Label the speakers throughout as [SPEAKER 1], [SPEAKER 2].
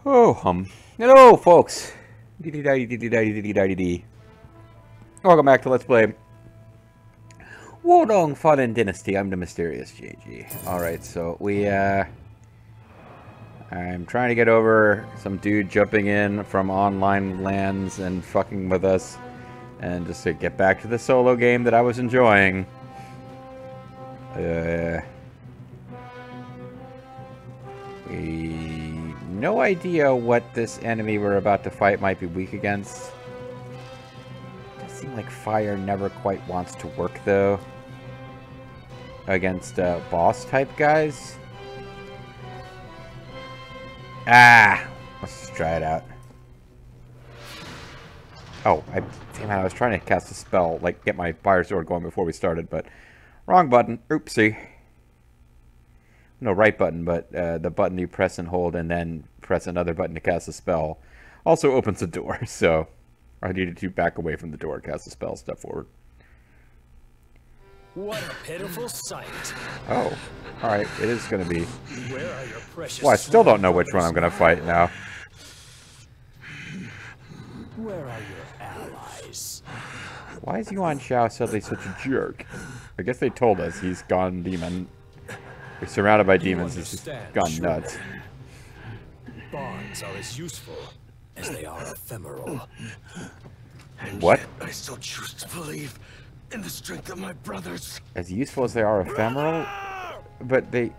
[SPEAKER 1] Oh, hello, folks. Welcome back to Let's Play Wo Long Fallen Dynasty. I'm the mysterious JG. Alright, so I'm trying to get over some dude jumping in from online lands and fucking with us. And just to get back to the solo game that I was enjoying. No idea what this enemy we're about to fight might be weak against. It does seem like fire never quite wants to work, though. Against boss type guys. Let's just try it out. Oh, damn it, I was trying to cast a spell, like get my fire sword going before we started, but wrong button. Oopsie. No, right button, but the button you press and hold and then press another button to cast a spell also opens the door, so I needed to back away from the door, cast a spell, step forward.
[SPEAKER 2] What a pitiful sight.
[SPEAKER 1] Oh, alright, it is going to be...
[SPEAKER 2] Where are your precious...
[SPEAKER 1] Well, I still don't know which one I'm going to fight now.
[SPEAKER 2] Where are your allies?
[SPEAKER 1] Why is Yuan Shao suddenly such a jerk? I guess they told us he's gone demon. He's surrounded by demons, he's just gone nuts.
[SPEAKER 2] Bonds are as useful as they are ephemeral.
[SPEAKER 3] And
[SPEAKER 1] What?
[SPEAKER 3] yet I still choose to believe in the strength of my brothers.
[SPEAKER 1] As useful as they are ephemeral? But they...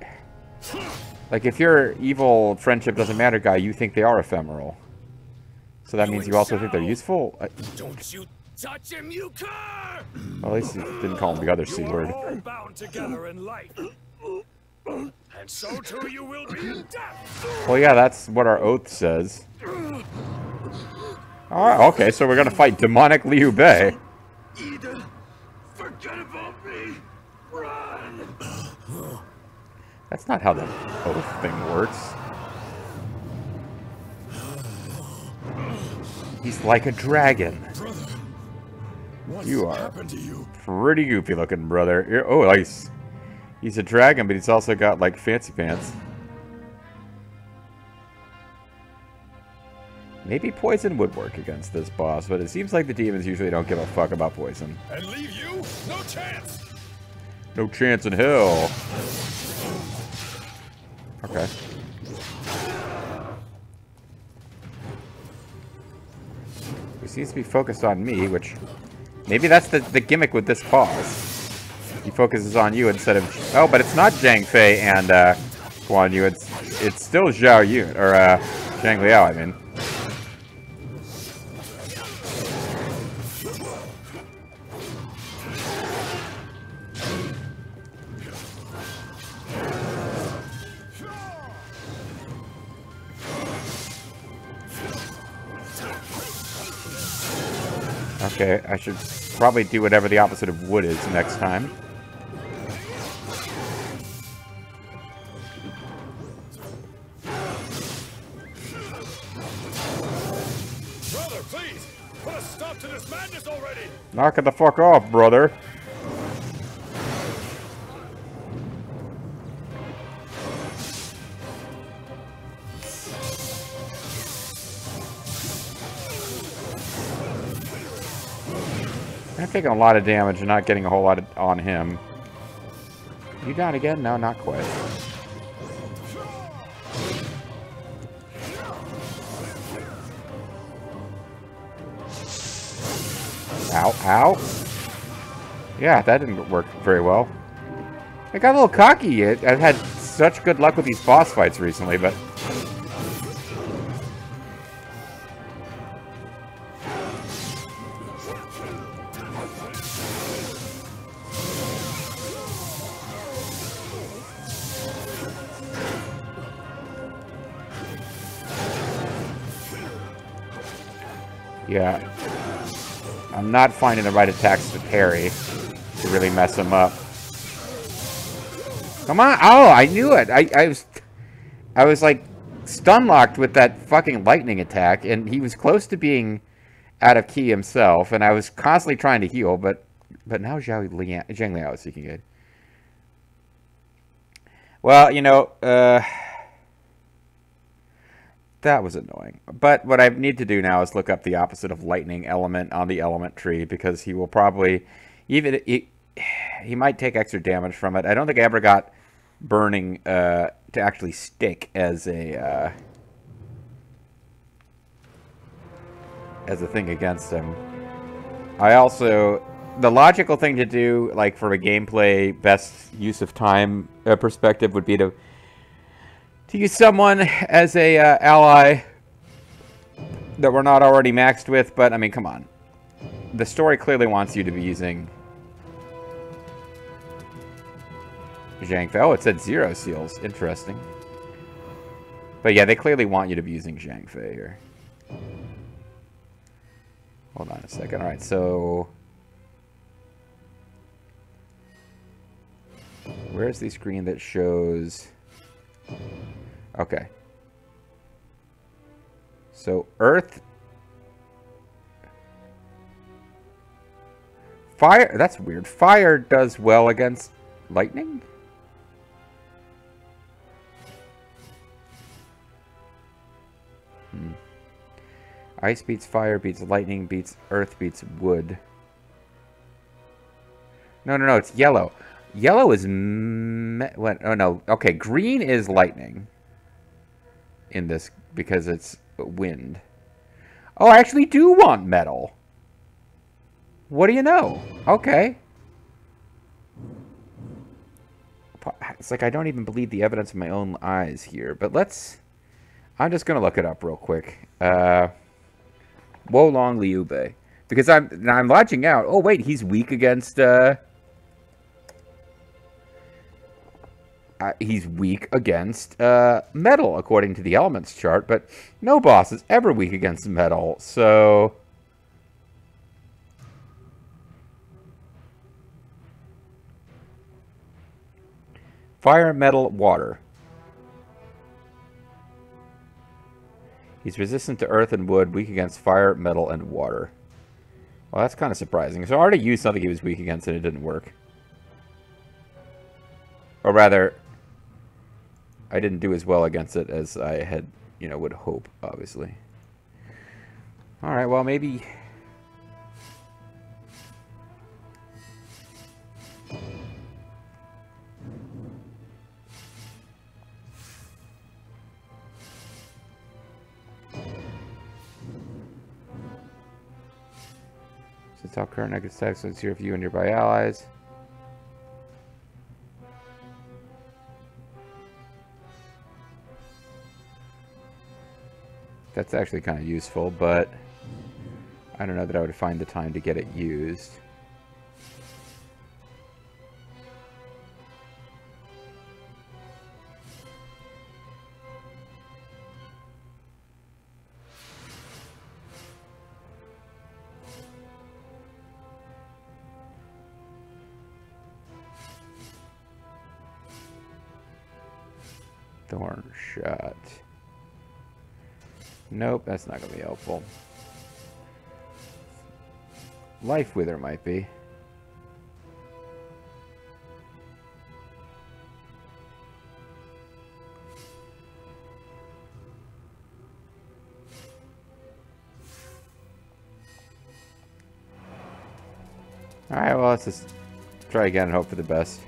[SPEAKER 1] Like, if your evil friendship doesn't matter guy, you think they are ephemeral. So that means you also think they're useful?
[SPEAKER 2] Don't you touch him, you cur!
[SPEAKER 1] Well, at least he didn't call him the other C word.
[SPEAKER 2] You are all bound together in life. And so too you will be in death.
[SPEAKER 1] Well, yeah, that's what our oath says. Alright, okay, so we're gonna fight demonic Liu Bei.
[SPEAKER 3] Eden, forget about me. Run.
[SPEAKER 1] That's not how the oath thing works. He's like a dragon.
[SPEAKER 3] Brother, what's
[SPEAKER 1] You are
[SPEAKER 3] happened to you?
[SPEAKER 1] pretty goofy looking, brother. Oh, he's a dragon, but he's also got, like, fancy pants. Maybe poison would work against this boss, but it seems like the demons usually don't give a fuck about poison.
[SPEAKER 3] And leave you? No chance.
[SPEAKER 1] No chance in hell. Okay. He seems to be focused on me, which... Maybe that's the gimmick with this boss. He focuses on you instead of... Oh, but it's not Zhang Fei and Quan Yu. It's still Zhao Yun, or Zhang Liao, I mean. Okay, I should probably do whatever the opposite of wood is next time.
[SPEAKER 3] Brother, please, put a stop to this madness already.
[SPEAKER 1] Knock it the fuck off, brother. I'm taking a lot of damage and not getting a whole lot on him. You down again? No, not quite. Ow, ow. Yeah, that didn't work very well. I got a little cocky. I've had such good luck with these boss fights recently, but... Yeah, I'm not finding the right attacks to parry to really mess him up. Come on! Oh, I knew it. I was like stun locked with that fucking lightning attack, and he was close to being out of key himself, and I was constantly trying to heal, but now Zhang Liao is seeking aid. Well, you know, That was annoying. But what I need to do now is look up the opposite of lightning element on the element tree, because he will probably, he might take extra damage from it. I don't think I ever got burning to actually stick as a thing against him. I also, the logical thing to do, like from a gameplay best use of time perspective, would be to use someone as a ally that we're not already maxed with. But I mean, come on, the story clearly wants you to be using Zhang Fei. Oh, it said 0 seals. Interesting. But yeah, they clearly want you to be using Zhang Fei here. Hold on a second. All right, so where's the screen that shows? Okay. So Earth, Fire. That's weird. Fire does well against lightning. Ice beats fire, beats lightning, beats earth, beats wood. No, it's yellow. Yellow is... what? Oh, no. Okay, green is lightning in this because it's wind. Oh, I actually do want metal. What do you know? Okay. It's like I don't even believe the evidence of my own eyes here. But let's... I'm just going to look it up real quick. Wo Long Liu Bei. Because I'm lodging out. Oh, wait, he's weak against... he's weak against metal, according to the elements chart. But no boss is ever weak against metal, so... Fire, metal, water. He's resistant to earth and wood, weak against fire, metal, and water. Well, that's kind of surprising. So I already used something he was weak against and it didn't work. Or rather, I didn't do as well against it as I had, would hope, obviously. Alright, well, maybe... Since all current negative attacks on your view and nearby allies. That's actually kind of useful, but I don't know that I would find the time to get it used. Thorn shot. Nope, that's not going to be helpful. Life Wither might be. Alright, well, let's just try again and hope for the best.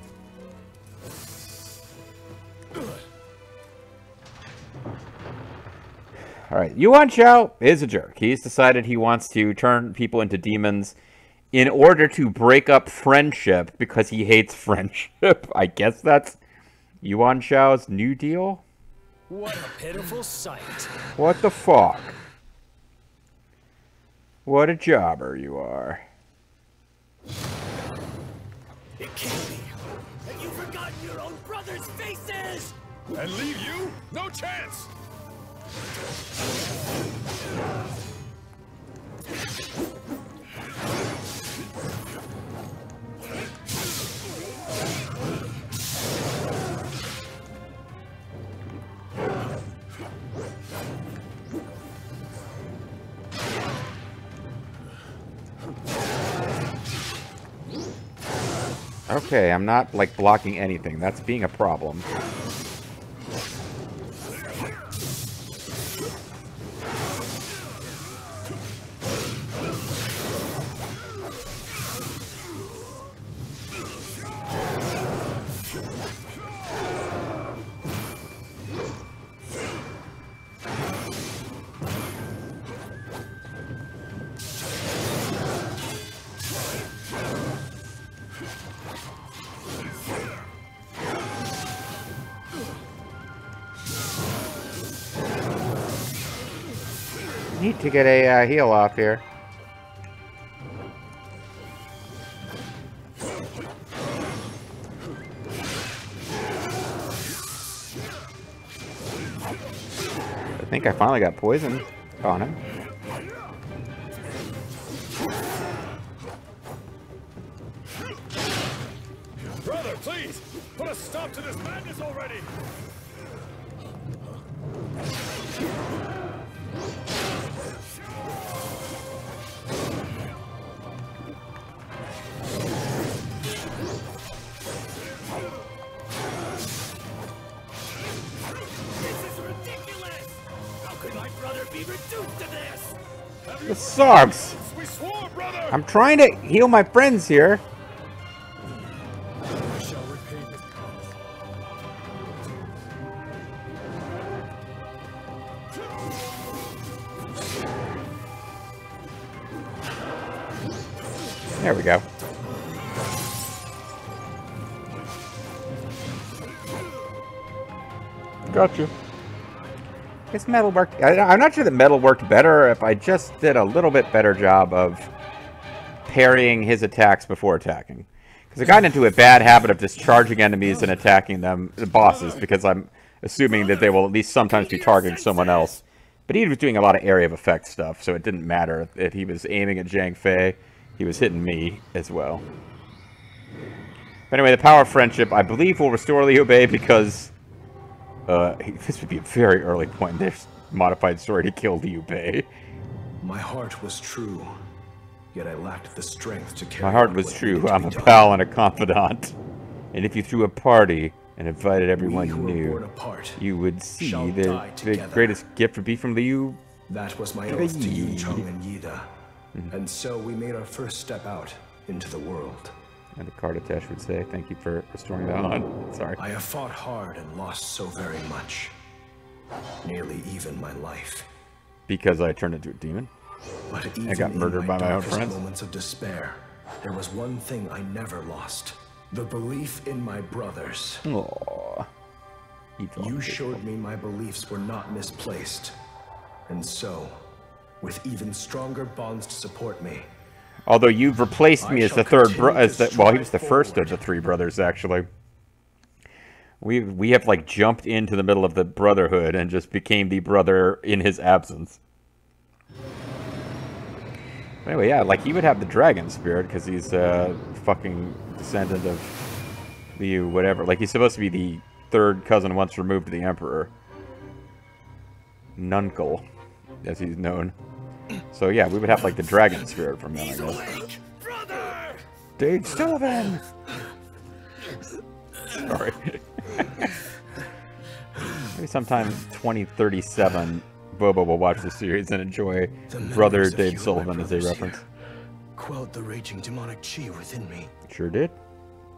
[SPEAKER 1] Alright, Yuan Shao is a jerk. He's decided he wants to turn people into demons in order to break up friendship because he hates friendship. I guess that's Yuan Shao's new deal?
[SPEAKER 2] What a pitiful sight.
[SPEAKER 1] What the fuck? What a jobber you are.
[SPEAKER 2] It can't be that you've forgotten your own brother's faces!
[SPEAKER 3] And leave you? No chance!
[SPEAKER 1] Okay, I'm not, like, blocking anything. That's being a problem. Need to get a heal off here. I think I finally got poison on him.
[SPEAKER 3] Brother, please! Put a stop to this madness already!
[SPEAKER 1] This sucks.
[SPEAKER 3] We swore, brother!
[SPEAKER 1] I'm trying to heal my friends here.
[SPEAKER 3] I shall repay this promise.
[SPEAKER 1] There we go. Gotcha. Guess metal worked. I'm not sure that metal worked better if I just did a little bit better job of parrying his attacks before attacking. Because I got into a bad habit of just charging enemies and attacking them, the bosses, because I'm assuming that they will at least sometimes be targeting someone else. But he was doing a lot of area of effect stuff, so it didn't matter if he was aiming at Zhang Fei. He was hitting me as well. But anyway, the power of friendship, I believe, will restore Liu Bei because this would be a very early point in this modified story to kill Liu Bei.
[SPEAKER 4] My heart was true, yet I lacked the strength to carry
[SPEAKER 1] My heart
[SPEAKER 4] out
[SPEAKER 1] was
[SPEAKER 4] what
[SPEAKER 1] true.
[SPEAKER 4] needed to
[SPEAKER 1] I'm
[SPEAKER 4] be
[SPEAKER 1] a
[SPEAKER 4] done.
[SPEAKER 1] pal and a confidant. And if you threw a party and invited everyone
[SPEAKER 4] We who
[SPEAKER 1] you
[SPEAKER 4] were
[SPEAKER 1] knew,
[SPEAKER 4] born apart
[SPEAKER 1] you would see
[SPEAKER 4] shall
[SPEAKER 1] the
[SPEAKER 4] die together.
[SPEAKER 1] greatest gift would be from Liu.
[SPEAKER 4] That was my oath to Yun Cheng and Yida. And so we made our first step out into the world.
[SPEAKER 1] And the card attached would say, thank you for restoring that on. Sorry.
[SPEAKER 4] I have fought hard and lost so very much. Nearly even my life.
[SPEAKER 1] Because I turned into a demon.
[SPEAKER 4] But even
[SPEAKER 1] got murdered
[SPEAKER 4] in
[SPEAKER 1] by my own
[SPEAKER 4] darkest
[SPEAKER 1] friends.
[SPEAKER 4] moments of despair, there was one thing I never lost. The belief in my brothers.
[SPEAKER 1] Aww.
[SPEAKER 4] You showed me my beliefs were not misplaced. And so, with even stronger bonds to support me,
[SPEAKER 1] Although you've replaced me
[SPEAKER 4] I
[SPEAKER 1] as the
[SPEAKER 4] shall
[SPEAKER 1] third
[SPEAKER 4] continue to
[SPEAKER 1] well, he was the
[SPEAKER 4] strive
[SPEAKER 1] first of
[SPEAKER 4] forward.
[SPEAKER 1] the three brothers, actually. We have, like, jumped into the middle of the brotherhood and just became the brother in his absence. Anyway, yeah, like, he would have the dragon spirit, because he's a fucking descendant of Liu, whatever. Like, he's supposed to be the third cousin once removed to the Emperor. Nuncle, as he's known. So, yeah, we would have, like, the dragon spirit from him, I guess.
[SPEAKER 2] Brother!
[SPEAKER 1] Dave Sullivan! Sorry. Maybe sometime 2037, Bobo will watch the series and enjoy
[SPEAKER 4] the
[SPEAKER 1] Brother
[SPEAKER 4] memories of
[SPEAKER 1] Dave
[SPEAKER 4] you and
[SPEAKER 1] Sullivan
[SPEAKER 4] my
[SPEAKER 1] as a
[SPEAKER 4] brothers
[SPEAKER 1] reference.
[SPEAKER 4] here quelled the raging demonic chi within me.
[SPEAKER 1] Sure did.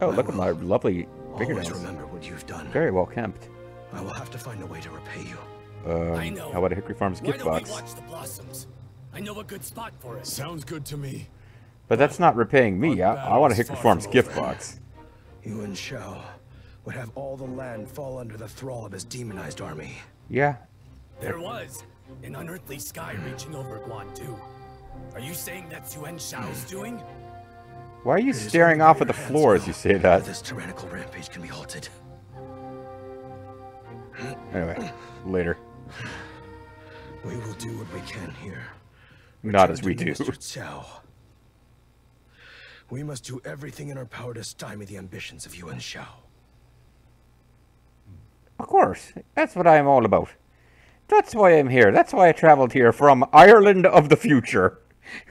[SPEAKER 1] Oh,
[SPEAKER 4] I
[SPEAKER 1] look at my
[SPEAKER 4] will
[SPEAKER 1] lovely
[SPEAKER 4] Always
[SPEAKER 1] fingernails.
[SPEAKER 4] remember what you've done.
[SPEAKER 1] Very well kept.
[SPEAKER 4] I will have to find a way to repay you.
[SPEAKER 2] I know.
[SPEAKER 1] How about a Hickory Farms
[SPEAKER 2] Why
[SPEAKER 1] gift
[SPEAKER 2] don't we
[SPEAKER 1] box?
[SPEAKER 2] watch the blossoms? I know a good spot for it.
[SPEAKER 3] Sounds good to me.
[SPEAKER 1] But that's not repaying me.
[SPEAKER 3] Our
[SPEAKER 1] I want a
[SPEAKER 3] battle's
[SPEAKER 1] Hickory
[SPEAKER 3] far
[SPEAKER 1] Farms
[SPEAKER 3] from
[SPEAKER 1] gift
[SPEAKER 3] over.
[SPEAKER 1] box.
[SPEAKER 4] Yuan Shao would have all the land fall under the thrall of his demonized army.
[SPEAKER 1] Yeah.
[SPEAKER 2] There was an unearthly sky reaching over Quan too. Are you saying that's Yuan Shao's doing?
[SPEAKER 1] Why are you
[SPEAKER 4] It is
[SPEAKER 1] staring
[SPEAKER 4] only
[SPEAKER 1] off
[SPEAKER 4] by
[SPEAKER 1] at the
[SPEAKER 4] your
[SPEAKER 1] floor
[SPEAKER 4] hands
[SPEAKER 1] as you
[SPEAKER 4] now
[SPEAKER 1] say that?
[SPEAKER 4] This tyrannical rampage can be halted.
[SPEAKER 1] Anyway, later.
[SPEAKER 4] We will do what we can here.
[SPEAKER 1] Not
[SPEAKER 4] Return
[SPEAKER 1] as we
[SPEAKER 4] to
[SPEAKER 1] do.
[SPEAKER 4] Minister Cao. We must do everything in our power to stymie the ambitions of Yuan Shao.
[SPEAKER 1] Of course. That's what I'm all about. That's why I'm here. That's why I traveled here from Ireland of the future.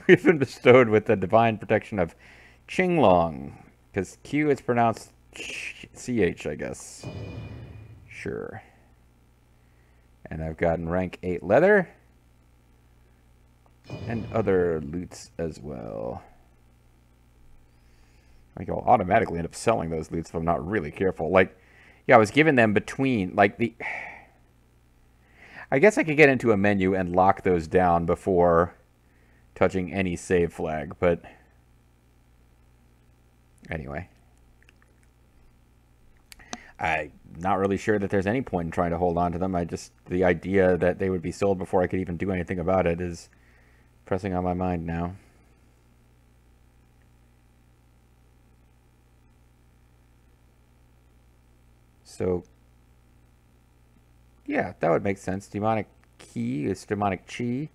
[SPEAKER 1] We've been bestowed with the divine protection of Qinglong. Because Q is pronounced CH, I guess. Sure. And I've gotten rank 8 leather. And other loots as well. Like, I'll automatically end up selling those loots if I'm not really careful. Like, yeah, I was given them between, like, the... I guess I could get into a menu and lock those down before touching any save flag, but... Anyway. I'm not really sure that there's any point in trying to hold on to them. The idea that they would be sold before I could even do anything about it is pressing on my mind now. So, yeah, that would make sense. Demonic Qi is demonic Qi.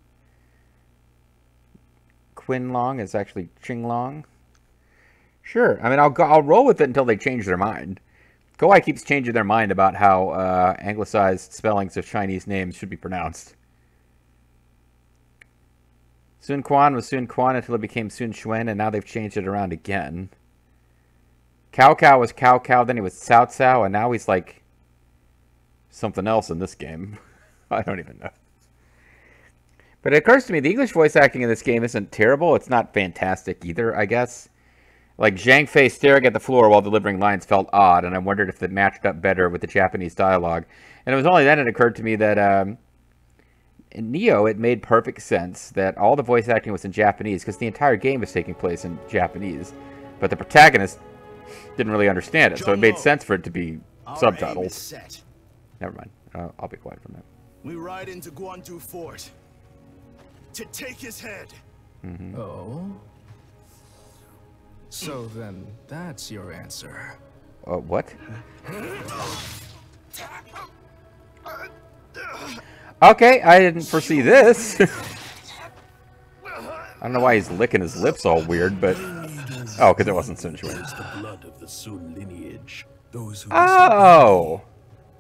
[SPEAKER 1] Quinlong is actually Qinglong. Sure. I mean, I'll roll with it until they change their mind. Kawhi keeps changing their mind about how anglicized spellings of Chinese names should be pronounced. Sun Quan was Sun Quan until it became Sun Xuan, and now they've changed it around again. Cao Cao was Cao Cao, then he was Cao Cao, and now he's like something else in this game. I don't even know. But it occurs to me, the English voice acting in this game isn't terrible. It's not fantastic either, I guess. Like, Zhang Fei staring at the floor while delivering lines felt odd, and I wondered if it matched up better with the Japanese dialogue. And it was only then it occurred to me that in Neo, it made perfect sense that all the voice acting was in Japanese, because the entire game was taking place in Japanese. But the protagonist didn't really understand it, so it made sense for it to be subtitled. Never mind. I'll be quiet from that.
[SPEAKER 2] We ride into Guandu Fort to take his head.
[SPEAKER 1] Mm-hmm.
[SPEAKER 4] Oh? So then, that's your answer.
[SPEAKER 1] What? Okay, I didn't foresee this. I don't know why he's licking his lips all weird, but... Oh, because it wasn't Sun Xuan.
[SPEAKER 2] The blood of the Sun lineage. Those who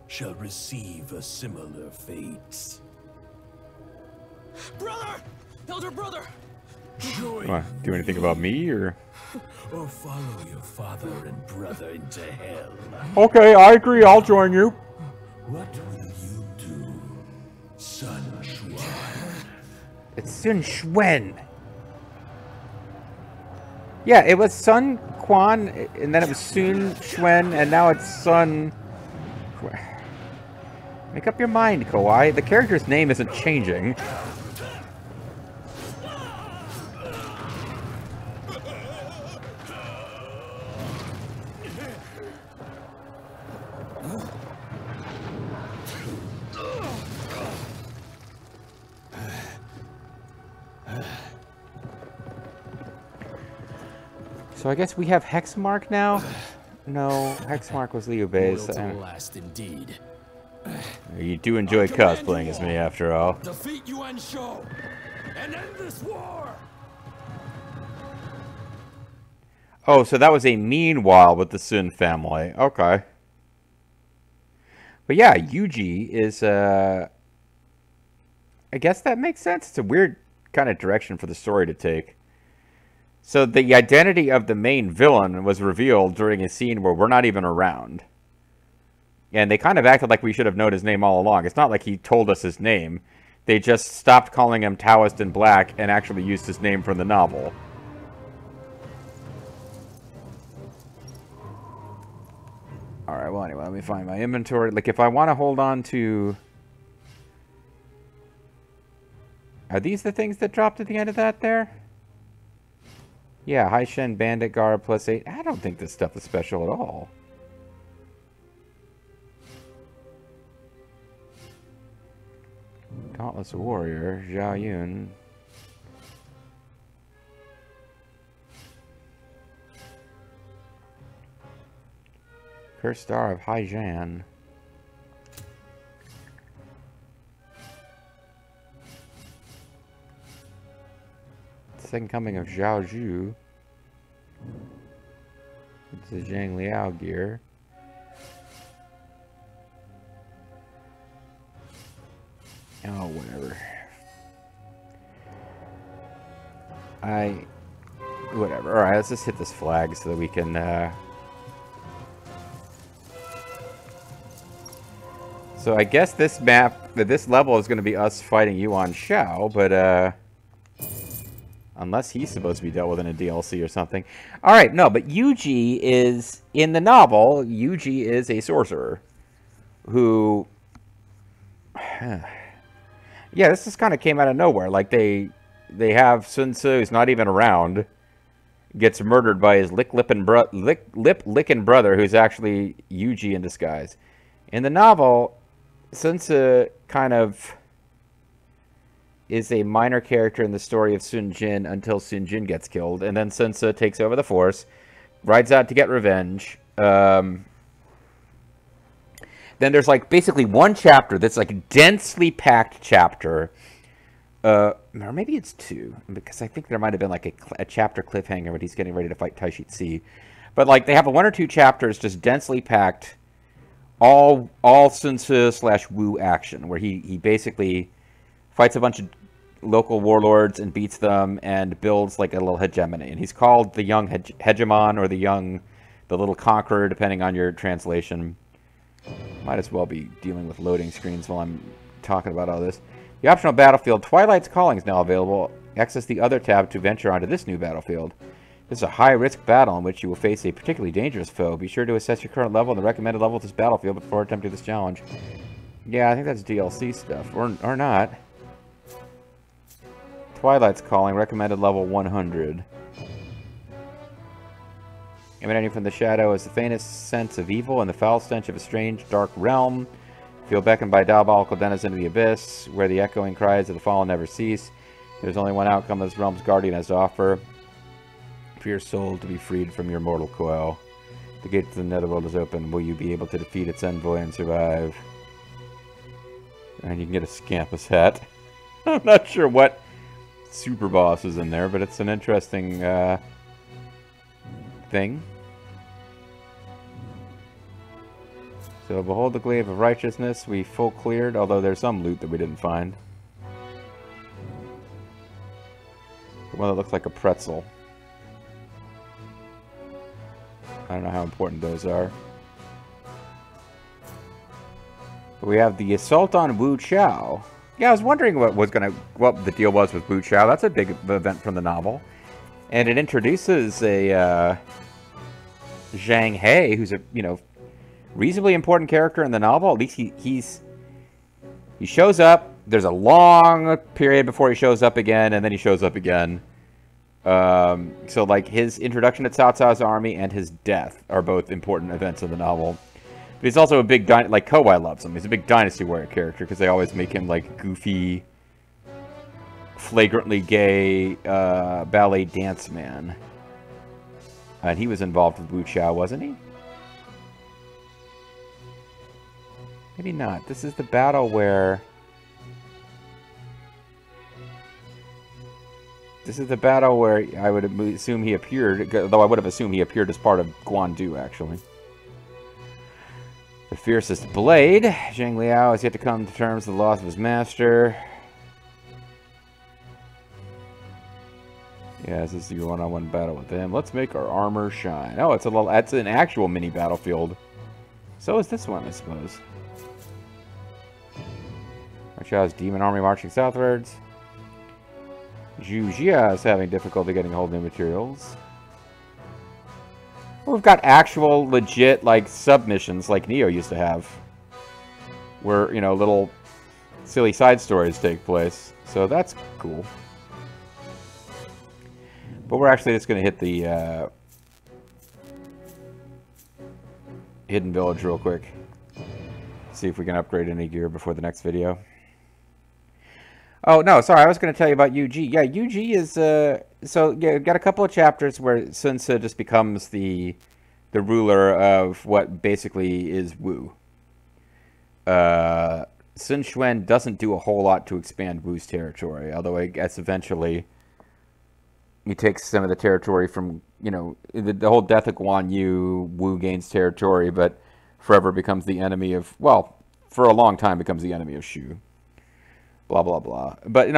[SPEAKER 2] shall receive a similar fate. Brother! Elder brother!
[SPEAKER 1] Do anything about me, or
[SPEAKER 2] follow your father and brother into hell?
[SPEAKER 1] Okay, I agree. I'll join you.
[SPEAKER 2] What will you do, Sun Xuan?
[SPEAKER 1] It's Sun Xuan. Yeah, it was Sun Quan, and then it was Sun Xuan, and now it's Sun... Make up your mind, Kawhi. The character's name isn't changing. So I guess we have Hexmark now? No, Hexmark was Liu Bei's.
[SPEAKER 2] Last indeed.
[SPEAKER 1] You do enjoy cosplaying as me, after all.
[SPEAKER 2] Defeat Yuan Shou and end this war.
[SPEAKER 1] Oh, so that was a meanwhile with the Sun family. Okay. But yeah, Yuji is, I guess that makes sense. It's a weird kind of direction for the story to take. So the identity of the main villain was revealed during a scene where we're not even around. And they kind of acted like we should have known his name all along. It's not like he told us his name. They just stopped calling him Taoist in Black and actually used his name from the novel. Alright, well anyway, let me find my inventory. Like, if I want to hold on to... Are these the things that dropped at the end of that there? Yeah, High Shen Bandit Guard +8. I don't think this stuff is special at all. Dauntless Warrior, Zhao Yun. Cursed Star of Haijian. Second Coming of Zhao Zhu. It's the Zhang Liao gear. Oh, whatever. Whatever. Alright, let's just hit this flag so that we can, So I guess this this level is going to be us fighting Yuan Shao, but, unless he's supposed to be dealt with in a DLC or something. Alright, no, but Yuji is, in the novel, Yuji is a sorcerer who... Yeah, this just kind of came out of nowhere. Like, they have Sun Tzu, who's not even around, gets murdered by his lip-licking brother, who's actually Yuji in disguise. In the novel, Sun Tzu kind of is a minor character in the story of Sun Jin until Sun Jin gets killed, and then Sun Tzu takes over the force, rides out to get revenge. Then there's like basically one chapter that's like a densely packed chapter, or maybe it's two, because I think there might have been like a chapter cliffhanger when he's getting ready to fight Taishi Ci. But like they have one or two chapters just densely packed, all Sun Tzu / Wu action, where he basically fights a bunch of local warlords and beats them and builds like a little hegemony. And he's called the young hegemon or the little conqueror, depending on your translation. Might as well be dealing with loading screens while I'm talking about all this. The optional battlefield, Twilight's Calling, is now available. Access the other tab to venture onto this new battlefield. This is a high-risk battle in which you will face a particularly dangerous foe. Be sure to assess your current level and the recommended level of this battlefield before attempting this challenge. Yeah, I think that's DLC stuff. Or not. Twilight's Calling, recommended level 100. Emanating from the shadow is the faintest sense of evil and the foul stench of a strange, dark realm. Feel beckoned by diabolical denizen of the abyss, where the echoing cries of the fallen never cease. There's only one outcome this realm's guardian has to offer. For your soul to be freed from your mortal coil. The gate to the netherworld is open. Will you be able to defeat its envoy and survive? And you can get a Scampus hat. I'm not sure what super boss is in there, but it's an interesting thing. So, behold the glaive of righteousness. We full cleared, although there's some loot that we didn't find. The one that looks like a pretzel. I don't know how important those are. But we have the assault on Wu Chao. Yeah, I was wondering what the deal was with Wu Chao. That's a big event from the novel. And it introduces a Zhang He, who's a, reasonably important character in the novel. At least he shows up. There's a long period before he shows up again, and then he shows up again. So like his introduction to Cao Cao's army and his death are both important events in the novel. But he's also a big like Kowai loves him. He's a big Dynasty Warrior character because they always make him like goofy, flagrantly gay ballet dance man. And he was involved with Wu Chao, wasn't he? Maybe not. This is the battle where... This is the battle where I would assume he appeared, though I would have assumed he appeared as part of Guandu, actually. The fiercest blade. Zhang Liao has yet to come to terms with the loss of his master. Yeah, this is your one-on-one battle with him. Let's make our armor shine. Oh, that's an actual mini battlefield. So is this one, I suppose. Chao's demon army marching southwards. Zhu Jia is having difficulty getting hold of new materials. Well, we've got actual, legit, like, submissions like Neo used to have. Where, little silly side stories take place. So that's cool. But we're actually just going to hit the Hidden Village real quick. See if we can upgrade any gear before the next video. Oh, no, sorry, I was going to tell you about Yuji. Yeah, Yuji is, so, yeah, got a couple of chapters where Sun Tzu just becomes the ruler of what basically is Wu. Sun Quan doesn't do a whole lot to expand Wu's territory, although I guess eventually he takes some of the territory from, the whole death of Guan Yu, Wu gains territory, but forever becomes the enemy of, well, for a long time becomes the enemy of Shu. Blah, blah, blah. But,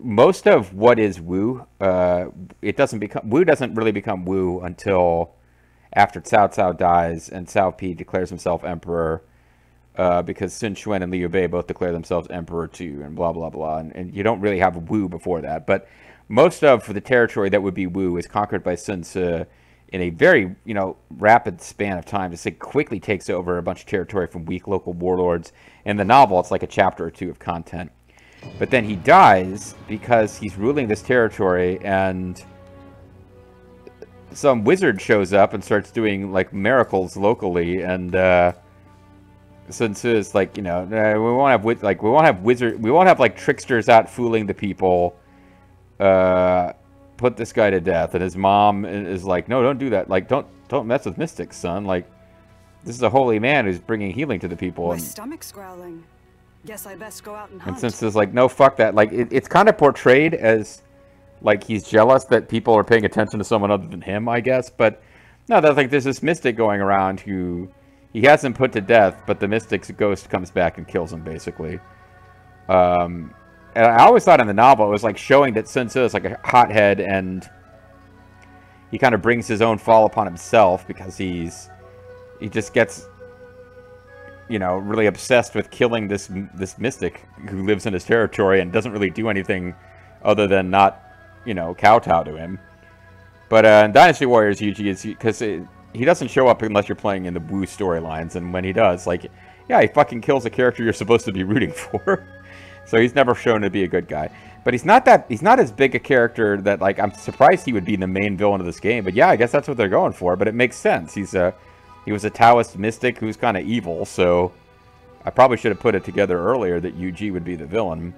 [SPEAKER 1] most of what is Wu, Wu doesn't really become Wu until after Cao Cao dies and Cao Pi declares himself emperor, because Sun Quan and Liu Bei both declare themselves emperor too, and blah, blah, blah. And you don't really have Wu before that. But most of the territory that would be Wu is conquered by Sun Tzu in a very, rapid span of time. Just quickly takes over a bunch of territory from weak local warlords. In the novel, it's like a chapter or two of content. But then he dies because he's ruling this territory, and some wizard shows up and starts doing like miracles locally, and Sun Tzu is like, you know, we won't have like tricksters out fooling the people. Put this guy to death. And his mom is like, no, don't do that. Like, don't mess with mystics, son. Like, this is a holy man who's bringing healing to the people.
[SPEAKER 5] My
[SPEAKER 1] and
[SPEAKER 5] stomach's growling. Guess I best go out and
[SPEAKER 1] And
[SPEAKER 5] hunt.
[SPEAKER 1] Sun Tzu's like, no, fuck that. Like, it's kind of portrayed as like he's jealous that people are paying attention to someone other than him, I guess. But no, that's like there's this mystic going around who he hasn't put to death, but the mystic's ghost comes back and kills him, basically. And I always thought in the novel it was like showing that Sun Tzu is like a hothead, and he kind of brings his own fall upon himself because he just gets, you know, really obsessed with killing this mystic who lives in his territory and doesn't really do anything other than not, you know, kowtow to him. But in Dynasty Warriors, Yuji is because he doesn't show up unless you're playing in the Wu storylines, and when he does, like, yeah, he fucking kills a character you're supposed to be rooting for. So he's never shown to be a good guy. But he's not as big a character that, like, I'm surprised he would be the main villain of this game. But yeah, I guess that's what they're going for. But it makes sense. He was a Taoist mystic who's kind of evil, so I probably should have put it together earlier that Yuji would be the villain.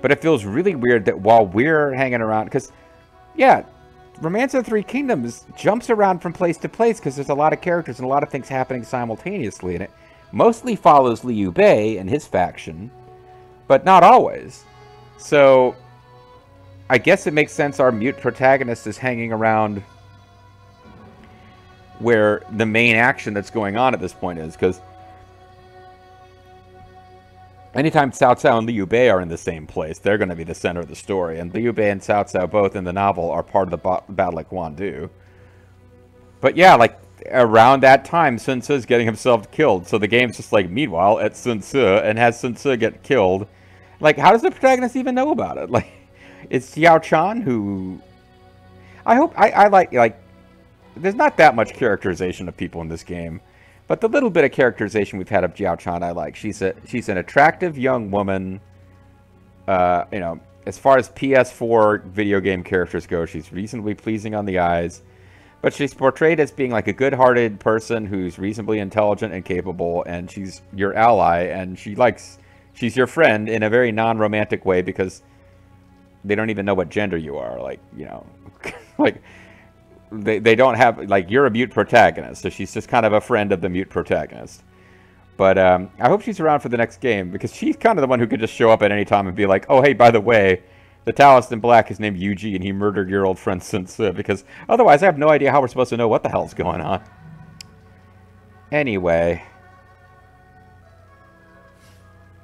[SPEAKER 1] But it feels really weird that while we're hanging around, because, yeah, Romance of the Three Kingdoms jumps around from place to place because there's a lot of characters and a lot of things happening simultaneously, and it mostly follows Liu Bei and his faction, but not always. So I guess it makes sense our mute protagonist is hanging around where the main action that's going on at this point is, because anytime Cao Cao and Liu Bei are in the same place, they're going to be the center of the story. And Liu Bei and Cao Cao, both in the novel, are part of the battle at Quan Du. But yeah, like, around that time, Sun Tzu is getting himself killed. So the game's just like, meanwhile, at Sun Tzu, and has Sun Tzu get killed. Like, how does the protagonist even know about it? Like, it's Xiao Chan who... I like, there's not that much characterization of people in this game. But the little bit of characterization we've had of Xiao Chan, I like. She's an attractive young woman. You know, as far as PS4 video game characters go, she's reasonably pleasing on the eyes. But she's portrayed as being like a good-hearted person who's reasonably intelligent and capable, and she's your ally, and she's your friend in a very non-romantic way because they don't even know what gender you are. Like, you know, like... They don't have, like, you're a mute protagonist, so she's just kind of a friend of the mute protagonist. But I hope she's around for the next game, because she's kind of the one who could just show up at any time and be like, oh, hey, by the way, the Taoist in black is named Yuji, and he murdered your old friend Sun Tzu, because otherwise I have no idea how we're supposed to know what the hell's going on. Anyway.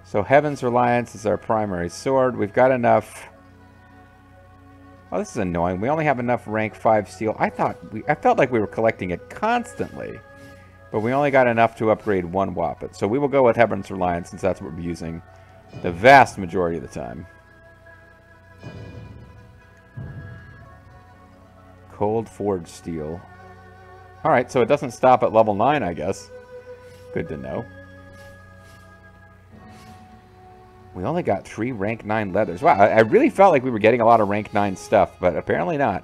[SPEAKER 1] So Heaven's Reliance is our primary sword. We've got enough... Oh, this is annoying. We only have enough rank 5 steel. I felt like we were collecting it constantly. But we only got enough to upgrade one Wappet. So we will go with Heaven's Reliance since that's what we're using the vast majority of the time. Cold Forged Steel. Alright, so it doesn't stop at level 9, I guess. Good to know. We only got 3 rank 9 leathers. Wow, I really felt like we were getting a lot of rank 9 stuff, but apparently not.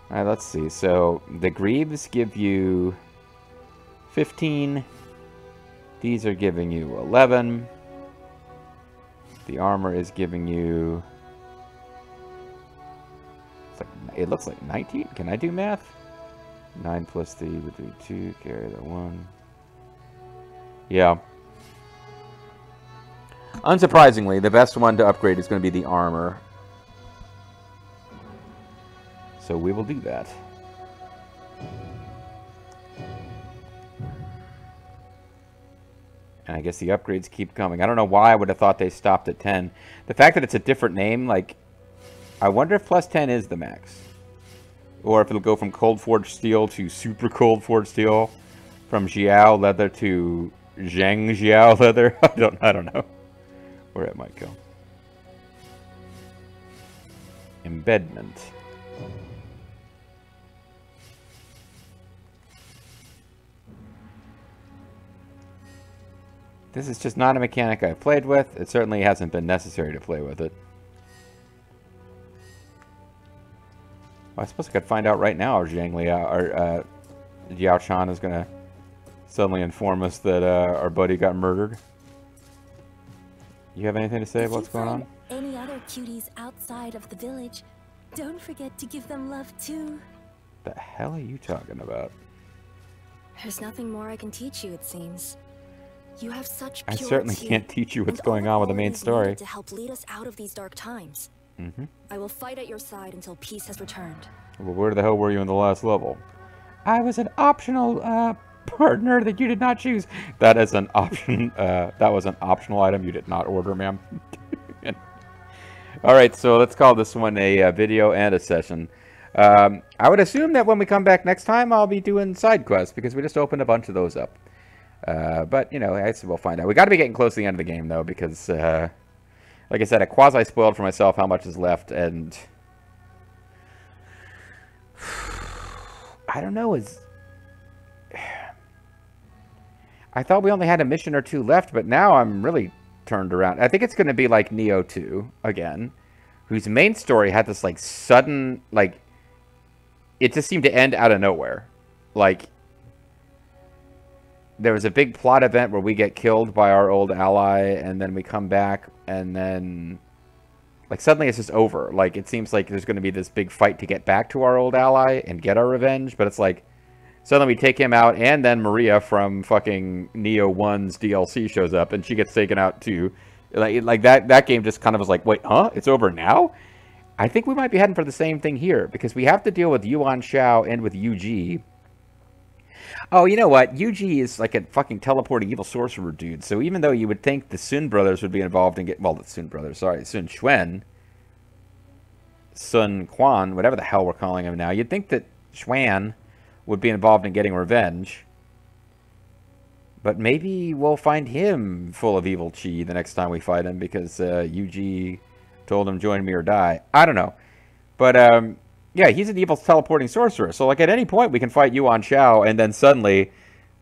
[SPEAKER 1] Alright, let's see. So, the greaves give you 15. These are giving you 11. The armor is giving you... It looks like 19. Can I do math? 9 plus 3 would do 2. Carry the 1. Yeah. Unsurprisingly, the best one to upgrade is going to be the armor. So we will do that. And I guess the upgrades keep coming. I don't know why I would have thought they stopped at 10. The fact that it's a different name, like... I wonder if plus 10 is the max. Or if it'll go from Cold Forged Steel to Super Cold Forged Steel. From Xiao Leather to Zheng Xiao Leather. I don't know where it might go. Embedment. This is just not a mechanic I've played with. It certainly hasn't been necessary to play with it. Well, I suppose I could find out right now, or Zhangli, or Yao Chan is going to suddenly inform us that our buddy got murdered. You have anything to say about what's going on?
[SPEAKER 6] Any other cuties outside of the village, don't forget to give them love too.
[SPEAKER 1] The hell are you talking about?
[SPEAKER 6] There's nothing more I can teach you, it seems. You have such
[SPEAKER 1] I
[SPEAKER 6] purity,
[SPEAKER 1] certainly can't teach you what's going on with the main story.
[SPEAKER 6] To help lead us out of these dark times. I will fight at your side until peace has returned.
[SPEAKER 1] Well, where the hell were you in the last level? I was an optional partner that you did not choose. That is an option. That was an optional item you did not order, ma'am. All right, so let's call this one a video and a session. I would assume that when we come back next time, I'll be doing side quests because we just opened a bunch of those up. But, you know, I guess we'll find out. We got to be getting close to the end of the game, though, because, like I said, I quasi-spoiled for myself how much is left, and I don't know, I thought we only had a mission or two left, but now I'm really turned around. I think it's going to be like Neo 2, again, whose main story had this, like, sudden, like, it just seemed to end out of nowhere. Like, there was a big plot event where we get killed by our old ally, and then we come back, and then, like, suddenly it's just over. Like, it seems like there's going to be this big fight to get back to our old ally and get our revenge, but it's like, suddenly we take him out, and then Maria from fucking Neo 1's DLC shows up, and she gets taken out too. Like that game just kind of was like, wait, huh? It's over now? I think we might be heading for the same thing here, because we have to deal with Yuan Shao and with Yuji. Oh, you know what? Yuji is like a fucking teleporting evil sorcerer dude, so even though you would think the Sun brothers would be involved in well, the Sun brothers, sorry, Sun Quan, whatever the hell we're calling him now, you'd think that Quan would be involved in getting revenge. But maybe we'll find him full of evil chi the next time we fight him, because Yuji told him join me or die. I don't know. But, yeah, he's an evil teleporting sorcerer. So, like, at any point we can fight Yuan Shao, and then suddenly,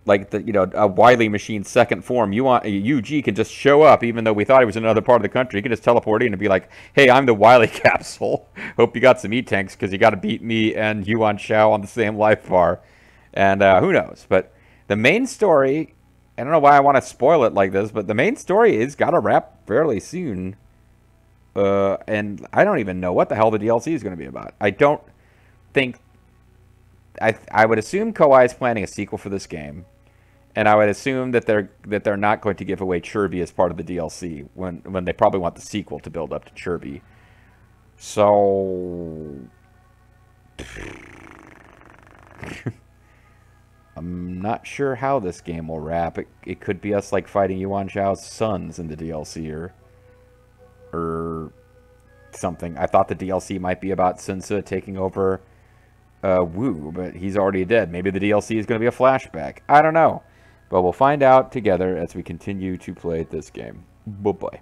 [SPEAKER 1] like, a Wily machine's second form, Yuji can just show up, even though we thought he was in another part of the country. He can just teleport in and be like, hey, I'm the Wily capsule. Hope you got some E-tanks, because you got to beat me and Yuan Shao on the same life bar. And who knows? But the main story, I don't know why I want to spoil it like this, but the main story is got to wrap fairly soon. And I don't even know what the hell the DLC is going to be about. I don't think... I would assume Koei is planning a sequel for this game, and I would assume that they're not going to give away Chirby as part of the DLC when they probably want the sequel to build up to Chirby. So I'm not sure how this game will wrap. It could be us like fighting Yuan Shao's sons in the DLC or something. I thought the DLC might be about Sun Ce taking over Wu, but he's already dead. Maybe the DLC is going to be a flashback. I don't know. But we'll find out together as we continue to play this game. Bye-bye.